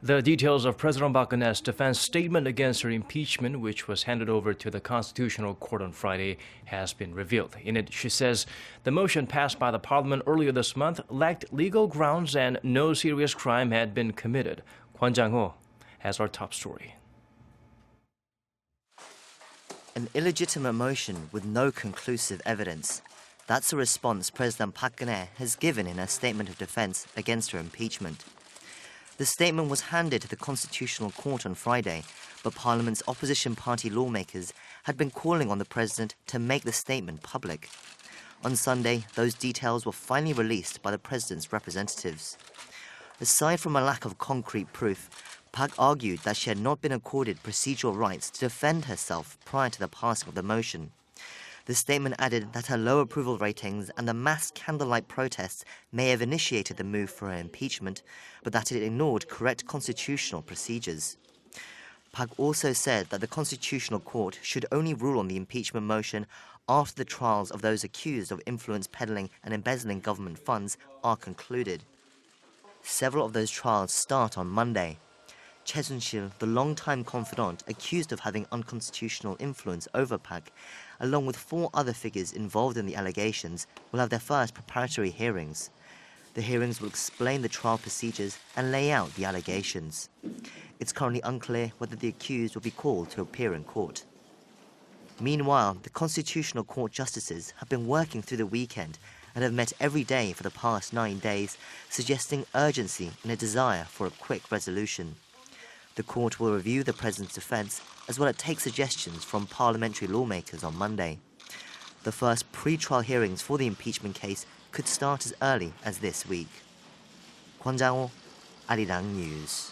The details of President Park Geun-hye's defense statement against her impeachment, which was handed over to the Constitutional Court on Friday, has been revealed. In it, she says the motion passed by the parliament earlier this month lacked legal grounds and no serious crime had been committed. Kwon Jang-ho has our top story. An illegitimate motion with no conclusive evidence. That's the response President Park Geun-hye has given in her statement of defense against her impeachment. The statement was handed to the Constitutional Court on Friday, but Parliament's opposition party lawmakers had been calling on the president to make the statement public. On Sunday, those details were finally released by the president's representatives. Aside from a lack of concrete proof, Park argued that she had not been accorded procedural rights to defend herself prior to the passing of the motion. The statement added that her low approval ratings and the mass candlelight protests may have initiated the move for her impeachment, but that it ignored correct constitutional procedures. Park also said that the Constitutional Court should only rule on the impeachment motion after the trials of those accused of influence peddling and embezzling government funds are concluded. Several of those trials start on Monday. Choi Soon-sil, the longtime confidant accused of having unconstitutional influence over Park, along with 4 other figures involved in the allegations, will have their first preparatory hearings. The hearings will explain the trial procedures and lay out the allegations. It's currently unclear whether the accused will be called to appear in court. Meanwhile, the Constitutional Court justices have been working through the weekend and have met every day for the past 9 days, suggesting urgency and a desire for a quick resolution. The court will review the president's defense as well as take suggestions from parliamentary lawmakers on Monday. The first pre-trial hearings for the impeachment case could start as early as this week. Kwon Jang-ho, Arirang News.